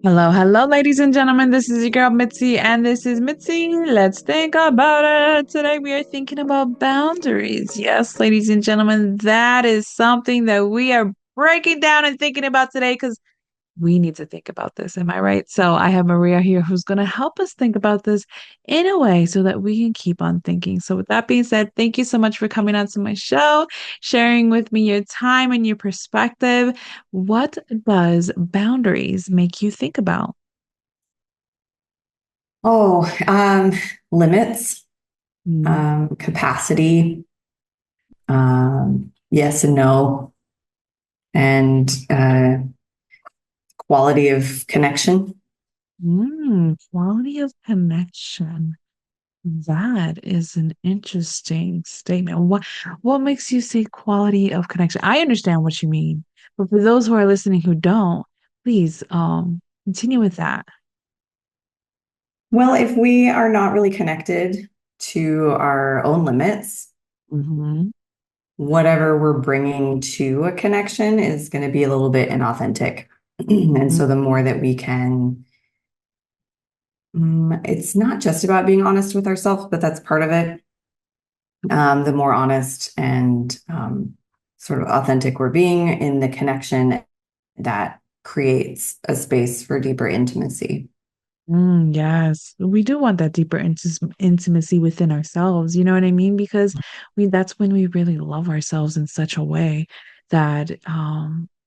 Hello, hello, ladies and gentlemen. This is your girl Mitzi, and this is Mitzi. Let's think about it. Today we are thinking about boundaries. Yes, ladies and gentlemen, that is something that we are breaking down and thinking about today because we need to think about this. Am I right? So I have Mariya here who's going to help us think about this in a way so that we can keep on thinking. So with that being said, thank you so much for coming on to my show, sharing with me your time and your perspective. What does boundaries make you think about? Oh, limits, Mm, capacity, yes and no, and quality of connection. quality of connection. That is an interesting statement. What makes you say quality of connection? I understand what you mean, but for those who are listening who don't, please continue with that. Well, if we are not really connected to our own limits, Hmm. whatever we're bringing to a connection is going to be a little bit inauthentic. And so the more that we can, it's not just about being honest with ourselves, but that's part of it. The more honest and sort of authentic we're being in the connection, that creates a space for deeper intimacy. Yes, we do want that deeper intimacy within ourselves. You know what I mean? Because that's when we really love ourselves in such a way that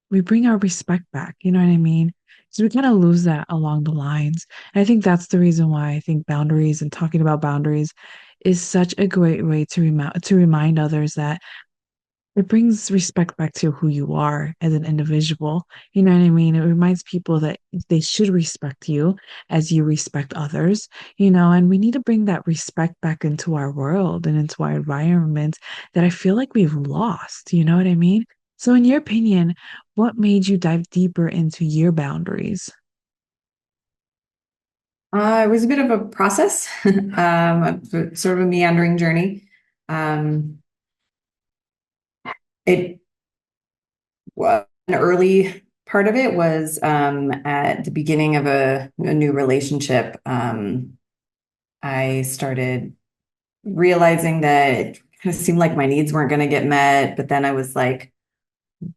we bring our respect back. You know what I mean? So we kind of lose that along the lines. And I think that's the reason why I think boundaries and talking about boundaries is such a great way to remind others that it brings respect back to who you are as an individual. You know what I mean? It reminds people that they should respect you as you respect others, and we need to bring that respect back into our world and into our environment that I feel like we've lost. You know what I mean? So, in your opinion, what made you dive deeper into your boundaries? It was a bit of a process, sort of a meandering journey. Um, it an early part of it was at the beginning of a new relationship. I started realizing that it kind of seemed like my needs weren't going to get met, but then I was like,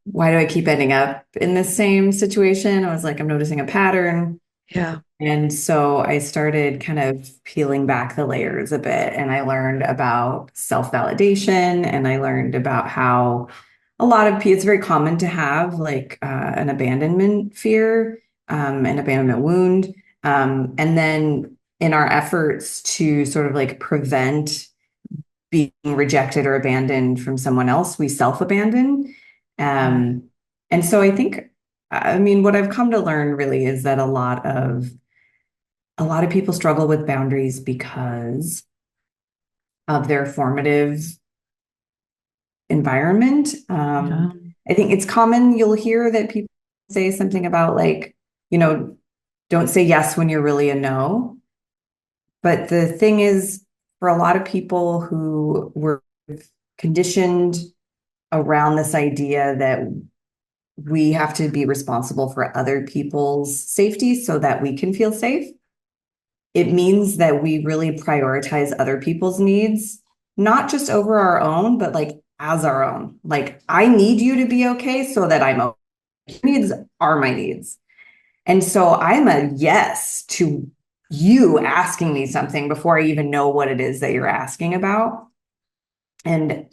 why do I keep ending up in the same situation? I was like, I'm noticing a pattern. Yeah. And so I started kind of peeling back the layers a bit, and I learned about self-validation, and I learned about how a lot of people, it's very common to have like an abandonment fear, an abandonment wound. And then in our efforts to sort of like prevent being rejected or abandoned from someone else, we self-abandon. Mm. Um, and so I think, I mean, what I've come to learn really is that a lot of people struggle with boundaries because of their formative environment. Yeah. I think it's common, you'll hear that people say something about like, you know, don't say yes when you're really a no. But the thing is, for a lot of people who were conditioned around this idea that we have to be responsible for other people's safety so that we can feel safe, it means that we really prioritize other people's needs, not just over our own, but like as our own. Like, I need you to be okay so that I'm okay. Needs are my needs. And so I'm a yes to you asking me something before I even know what it is that you're asking about. And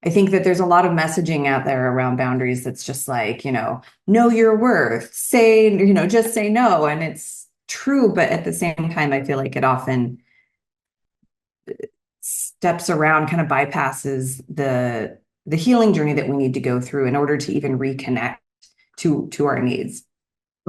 I think that there's a lot of messaging out there around boundaries that's just like, know your worth, say, just say no. And it's true, but at the same time, I feel like it often steps around, kind of bypasses the healing journey that we need to go through in order to even reconnect to our needs.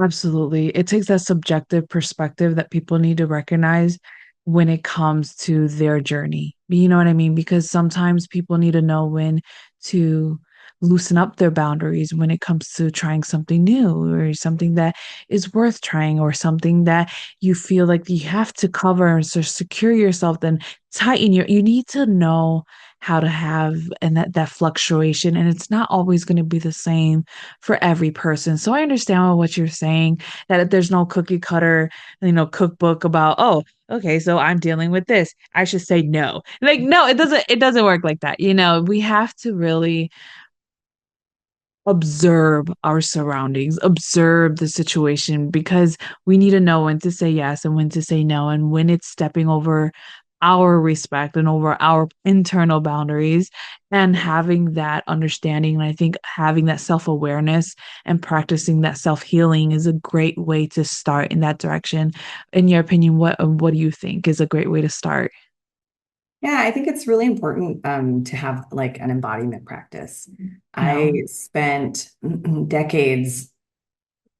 Absolutely. It takes that subjective perspective that people need to recognize when it comes to their journey. You know what I mean? Because sometimes people need to know when to loosen up their boundaries when it comes to trying something new or something that is worth trying or something that you feel like you have to cover and secure yourself, then tighten you need to know how to have and that fluctuation, and it's not always going to be the same for every person. So I understand what you're saying, that there's no cookie cutter, cookbook about, oh, okay, so I'm dealing with this, I should say no. Like, no, it doesn't work like that. We have to really observe our surroundings, observe the situation, because we need to know when to say yes and when to say no, and when it's stepping over our respect and over our internal boundaries, and having that understanding. And I think having that self-awareness and practicing that self-healing is a great way to start in that direction. In your opinion, what do you think is a great way to start? Yeah, I think it's really important to have like an embodiment practice. Yeah, I spent decades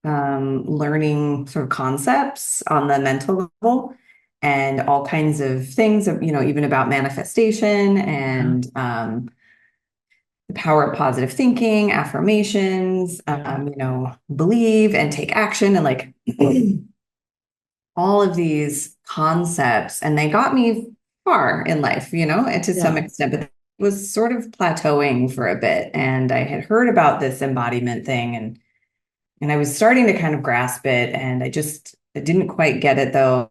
learning sort of concepts on the mental level and all kinds of things, even about manifestation yeah, and the power of positive thinking, affirmations, yeah, believe and take action, and like all of these concepts. And they got me far in life, and to some yeah, extent, but it was sort of plateauing for a bit. And I had heard about this embodiment thing, and I was starting to kind of grasp it, and I didn't quite get it though.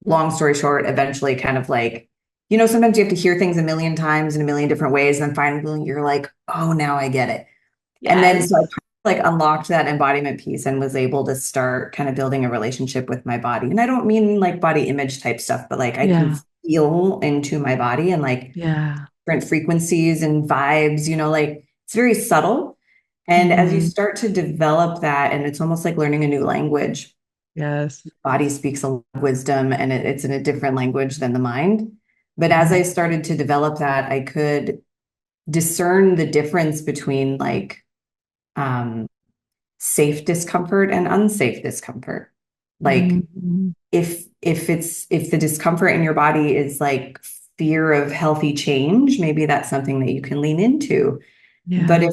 Long story short, eventually kind of like, sometimes you have to hear things a million times in a million different ways, and then finally you're like, oh, now I get it. And then yes, so I like unlocked that embodiment piece and was able to start kind of building a relationship with my body. And I don't mean like body image type stuff, but like I can yeah, feel into my body and like yeah. different frequencies and vibes, like it's very subtle. And as you Hmm. start to develop that, and it's almost like learning a new language, Yes. body speaks a lot of wisdom, and it's in a different language than the mind. But as I Mhm. started to develop that, I could discern the difference between like um, safe discomfort and unsafe discomfort. Like Mhm. if the discomfort in your body is like fear of healthy change, maybe that's something that you can lean into. But Yeah.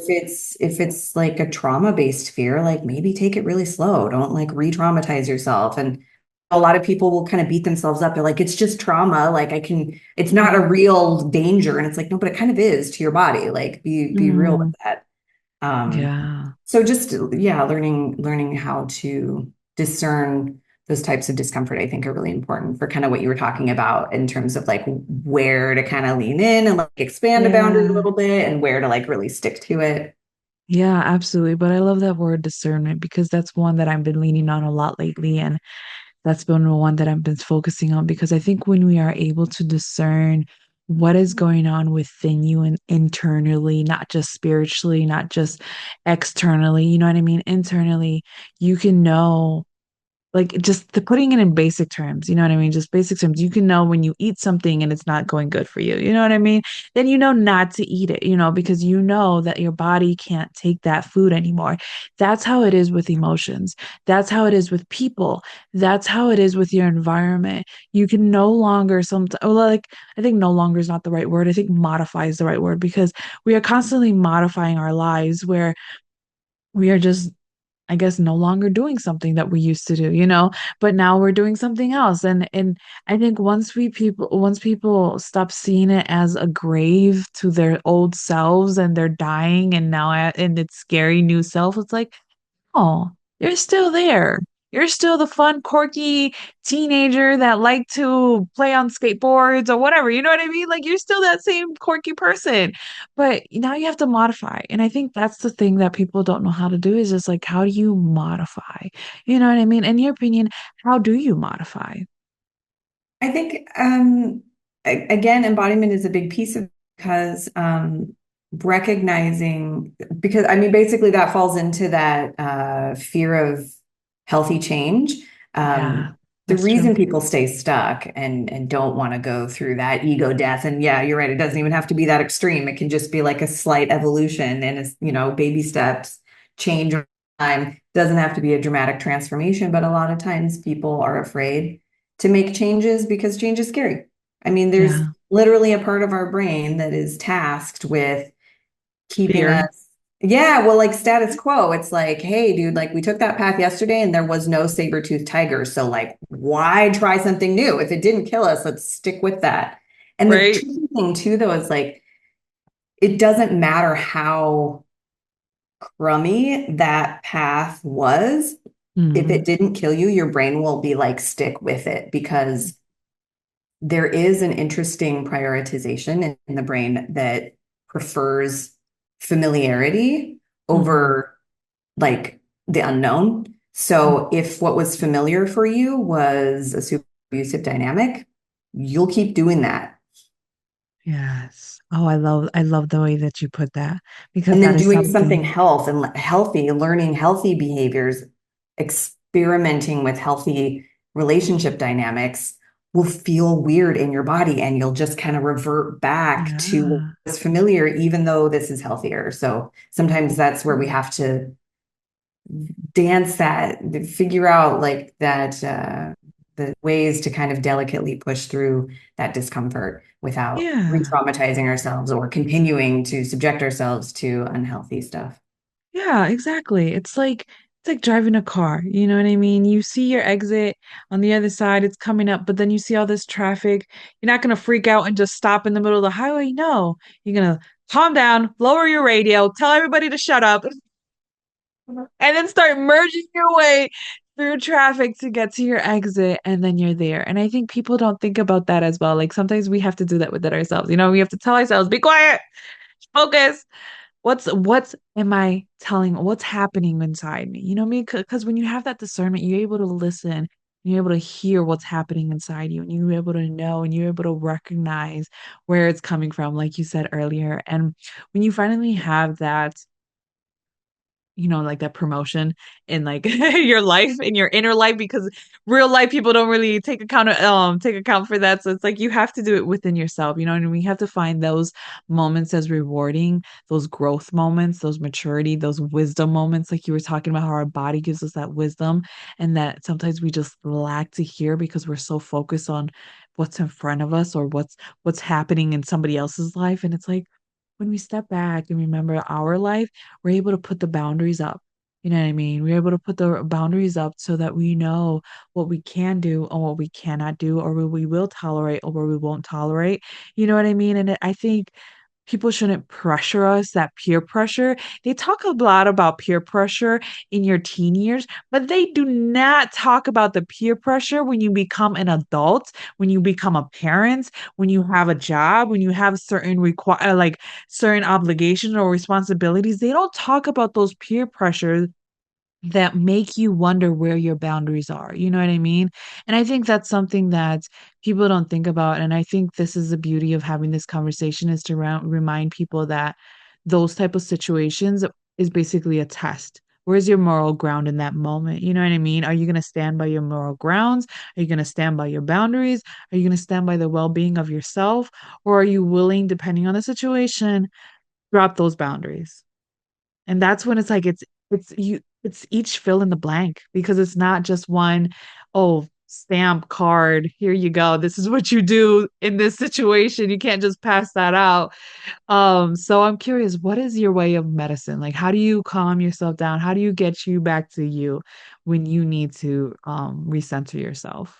if it's like a trauma-based fear, like maybe take it really slow. Don't like re-traumatize yourself. And a lot of people will kind of beat themselves up. They're like, it's just trauma. Like it's not a Mhm. real danger. And it's like, no, but it kind of is to your body. Like be real with Mhm. that. Um, Yeah. so just yeah, learning how to discern those types of discomfort, I think are really important for kind of what you were talking about in terms of like where to kind of lean in and like expand a boundary a Yeah. little bit and where to like really stick to it. Yeah, absolutely. But I love that word discernment, because that's one that I've been leaning on a lot lately. And that's been the one that I've been focusing on, because I think when we are able to discern what is going on within you and internally, not just spiritually, not just externally, you know what I mean? Internally, you can know, like, just putting it in basic terms, you know what I mean? Just basic terms. You can know when you eat something and it's not going good for you. You know what I mean? Then you know not to eat it, because you know that your body can't take that food anymore. That's how it is with emotions. That's how it is with people. That's how it is with your environment. You can no longer like, I think no longer is not the right word. I think modify is the right word, because we are constantly modifying our lives, where we are just, I guess, no longer doing something that we used to do, but now we're doing something else. And I think once people stop seeing it as a grave to their old selves, and they're dying, and now in its scary new self, it's like, oh, you're still there. You're still the fun, quirky teenager that liked to play on skateboards or whatever. You know what I mean? Like, you're still that same quirky person, but now you have to modify. And I think that's the thing that people don't know how to do, is just like, how do you modify? You know what I mean? In your opinion, how do you modify? I think again, embodiment is a big piece of because recognizing because I mean basically that falls into that fear of healthy change. Yeah, The that's true. reason people stay stuck and don't want to go through that ego death, and yeah, you're right, it doesn't even have to be that extreme. It can just be like a slight evolution and baby steps, change over time. Doesn't have to be a dramatic transformation, but a lot of times people are afraid to make changes because change is scary. I mean, there's Yeah. literally a part of our brain that is tasked with keeping Fear. us, yeah, well, like status quo. It's like, hey, dude, like we took that path yesterday and there was no saber-toothed tiger. So, like, why try something new? If it didn't kill us, let's stick with that. And the Right? tricky thing, too, though, is like, it doesn't matter how crummy that path was. If Hmm. it didn't kill you, your brain will be like, stick with it because there is an interesting prioritization in the brain that prefers familiarity Hmm. over like the unknown. So if what was familiar for you was a super abusive dynamic, you'll keep doing that. Yes. Oh, I love the way that you put that because And that then is doing something something. health and healthy, learning healthy behaviors, experimenting with healthy relationship dynamics will feel weird in your body and you'll just kind of revert back to Yeah. what's familiar, even though this is healthier. So sometimes that's where we have to dance that, figure out like that, the ways to kind of delicately push through that discomfort without Yeah. re-traumatizing ourselves or continuing to subject ourselves to unhealthy stuff. Yeah, exactly. It's like driving a car, you know what I mean? You see your exit on the other side, it's coming up, but then you see all this traffic. You're not gonna freak out and just stop in the middle of the highway. No, you're gonna calm down, lower your radio, tell everybody to shut up, and then start merging your way through traffic to get to your exit, and then you're there. And I think people don't think about that as well. Like sometimes we have to do that with it ourselves. You know, we have to tell ourselves, be quiet, focus. What's am I telling? What's happening inside me? You know what I mean? Because when you have that discernment, you're able to listen. You're able to hear what's happening inside you, and you're able to know, and you're able to recognize where it's coming from, like you said earlier. And when you finally have that, you know, like that promotion in like your life, in your inner life, because real life people don't really take account for that. So it's like you have to do it within yourself, you know, and we have to find those moments as rewarding, those growth moments, those maturity, those wisdom moments, like you were talking about how our body gives us that wisdom and that sometimes we just lack to hear because we're so focused on what's in front of us or what's happening in somebody else's life. And it's like when we step back and remember our life, we're able to put the boundaries up. You know what I mean? We're able to put the boundaries up so that we know what we can do and what we cannot do, or what we will tolerate or what we won't tolerate. You know what I mean? And I think people shouldn't pressure us, that peer pressure. They talk a lot about peer pressure in your teen years, but they do not talk about the peer pressure when you become an adult, when you become a parent, when you have a job, when you have certain like certain obligations or responsibilities. They don't talk about those peer pressures that make you wonder where your boundaries are. You know what I mean? And I think that's something that people don't think about. And I think this is the beauty of having this conversation is to remind people that those type of situations is basically a test. Where's your moral ground in that moment? You know what I mean? Are you going to stand by your moral grounds? Are you going to stand by your boundaries? Are you going to stand by the well-being of yourself? Or are you willing, depending on the situation, drop those boundaries? And that's when it's like it's each fill in the blank because it's not just one, oh, stamp card, here you go. This is what you do in this situation. You can't just pass that out. So I'm curious, what is your way of medicine? Like how do you calm yourself down? How do you get you back to you when you need to recenter yourself?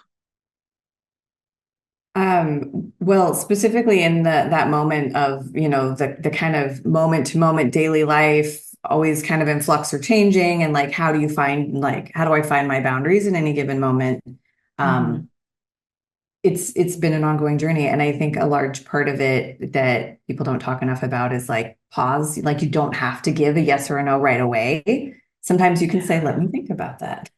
Well, specifically in that moment of, the kind of moment to moment daily life, always kind of in flux or changing, and like how do I find my boundaries in any given moment? Hmm. Um, it's been an ongoing journey, and I think a large part of it that people don't talk enough about is like pause. Like you don't have to give a yes or a no right away. Sometimes you can say, "Let Yeah, me think about that."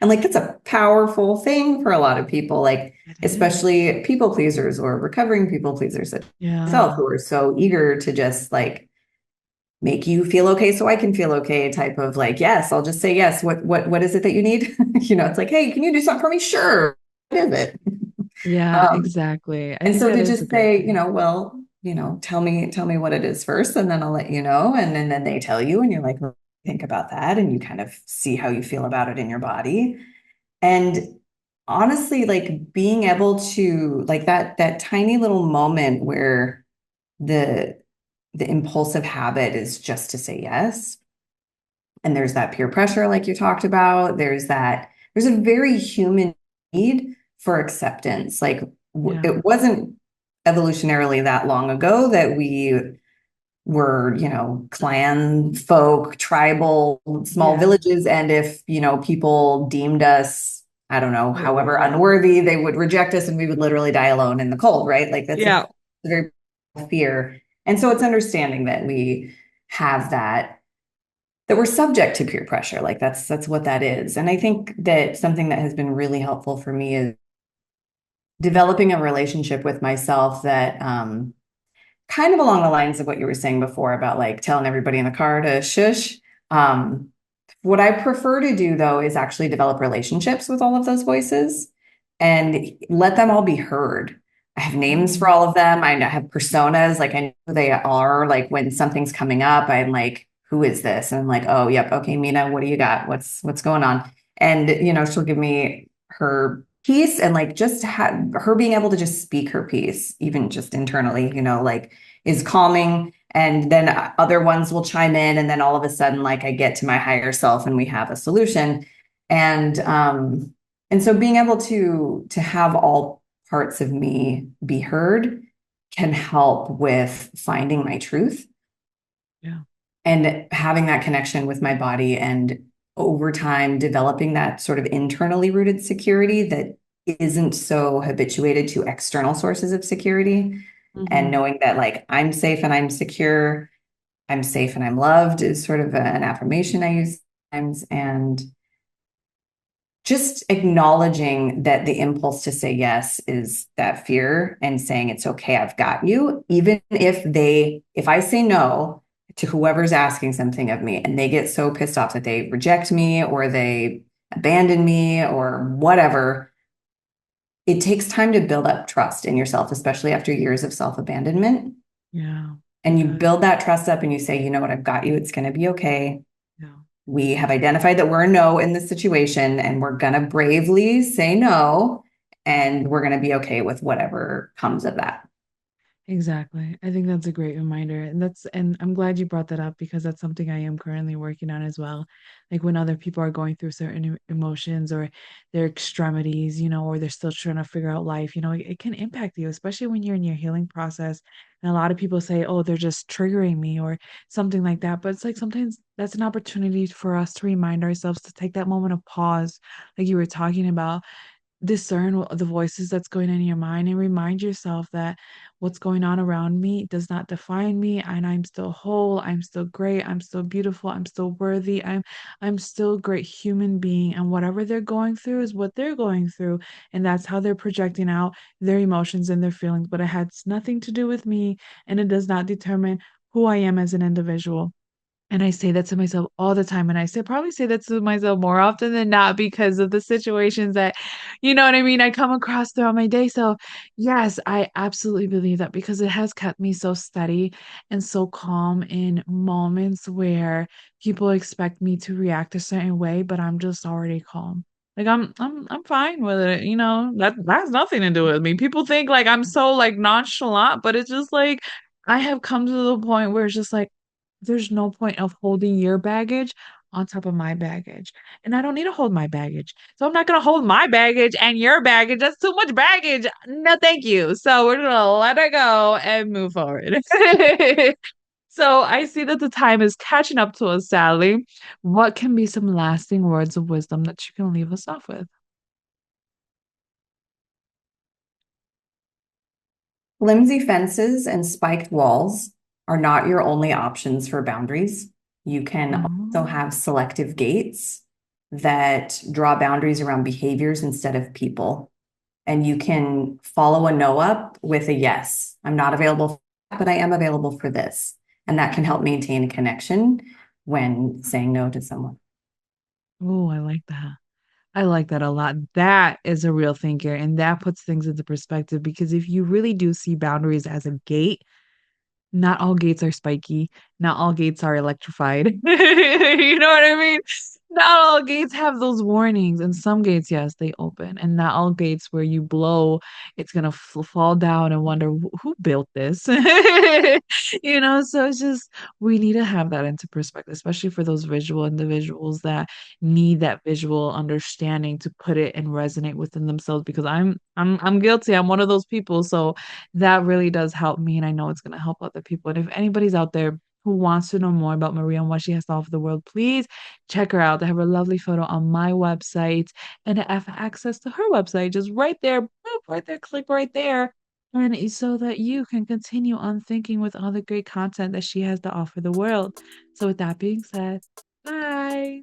And like that's a powerful thing for a lot of people, like it is. especially people pleasers or recovering people pleasers like myself Yeah. who are so eager to just like make you feel okay so I can feel okay type of like, yes, I'll just say yes. What is it that you need? It's like, hey, can you do something for me? Sure. What is it? Yeah, Um, exactly. I and think so that to is a just great say, thing. well, tell me what it is first, and then I'll let you know. And then they tell you, and you're like, think about that, and you kind of see how you feel about it in your body. And honestly, like being able to like that tiny little moment where the the impulsive habit is just to say yes. And there's that peer pressure, like you talked about. There's a very human need for acceptance. Like Yeah. it wasn't evolutionarily that long ago that we were, clan folk, tribal, small Yeah. villages. And if, people deemed us, I don't know, however Right. unworthy, they would reject us and we would literally die alone in the cold, right? Like that's a Yeah. very fear. And so it's understanding that we have that we're subject to peer pressure. Like that's what that is. And I think that something that has been really helpful for me is developing a relationship with myself that kind of along the lines of what you were saying before about like telling everybody in the car to shush. Um, what I prefer to do though is actually develop relationships with all of those voices and let them all be heard. I have names for Mhm. all of them. I have personas, like I know who they are. Like when something's coming up, I'm like, who is this? And I'm like, oh, yep, okay, Mina, what do you got? What's going on? And she'll give me her piece and like just her being able to just speak her piece, even just internally, like is calming. And then other ones will chime in, and then all of a sudden, like I get to my higher self, and we have a solution. And so being able to have all parts of me be heard can help with finding my truth Yeah. and having that connection with my body, and over time developing that sort of internally rooted security that isn't so habituated to external sources of security, and Hmm. knowing that like I'm safe and I'm secure, I'm safe and I'm loved is sort of an affirmation I use sometimes. And just acknowledging that the impulse to say yes is that fear and saying it's okay, I've got you. Even if I say no to whoever's asking something of me and they get so pissed off that they reject me or they abandon me or whatever, it takes time to build up trust in yourself, especially after years of self-abandonment. Yeah. And It you does. build that trust up and you say, you know what, I've got you. It's going to be okay. Yeah. We have identified that we're a no in this situation and we're going to bravely say no, and we're going to be okay with whatever comes of that. Exactly. I think that's a great reminder. And I'm glad you brought that up because that's something I am currently working on as well. Like when other people are going through certain emotions or their extremities, or they're still trying to figure out life, it can impact you, especially when you're in your healing process. And a lot of people say, oh, they're just triggering me or something like that. But it's like sometimes that's an opportunity for us to remind ourselves to take that moment of pause, like you were talking about, discern the voices that's going on in your mind and remind yourself that what's going on around me does not define me, and I'm still whole, I'm still great, I'm still beautiful, I'm still worthy, I'm still a great human being, and whatever they're going through is what they're going through, and that's how they're projecting out their emotions and their feelings, but it has nothing to do with me, and it does not determine who I am as an individual. And I say that to myself all the time. And probably say that to myself more often than not because of the situations that, you know what I mean, I come across throughout my day. So, yes, I absolutely believe that because it has kept me so steady and so calm in moments where people expect me to react a certain way, but I'm just already calm. Like I'm fine with it, that has nothing to do with me. People think like I'm so like nonchalant, but it's just like I have come to the point where it's just like there's no point of holding your baggage on top of my baggage. And I don't need to hold my baggage. So I'm not going to hold my baggage and your baggage. That's too much baggage. No, thank you. So we're going to let it go and move forward. So I see that the time is catching up to us, Sally. What can be some lasting words of wisdom that you can leave us off with? Flimsy fences and spiked walls are not your only options for boundaries. You can also Mm. have selective gates that draw boundaries around behaviors instead of people. And you can follow a no up with a yes. I'm not available, but I am available for this. And that can help maintain a connection when saying no to someone. Oh, I like that. I like that a lot. That is a real thinker, and that puts things into perspective because if you really do see boundaries as a gate, not all gates are spiky, not all gates are electrified. You know what I mean? Not all gates have those warnings, and some gates, yes, they open, and not all gates where you blow, it's gonna fall down and wonder who built this. So it's just we need to have that into perspective, especially for those visual individuals that need that visual understanding to put it and resonate within themselves. Because I'm guilty. I'm one of those people, so that really does help me, and I know it's gonna help other people. And if anybody's out there who wants to know more about Maria and what she has to offer the world, please check her out. I have a lovely photo on my website, and I have access to her website just right there, boop, right there, click right there. And so that you can continue on thinking with all the great content that she has to offer the world. So, with that being said, bye.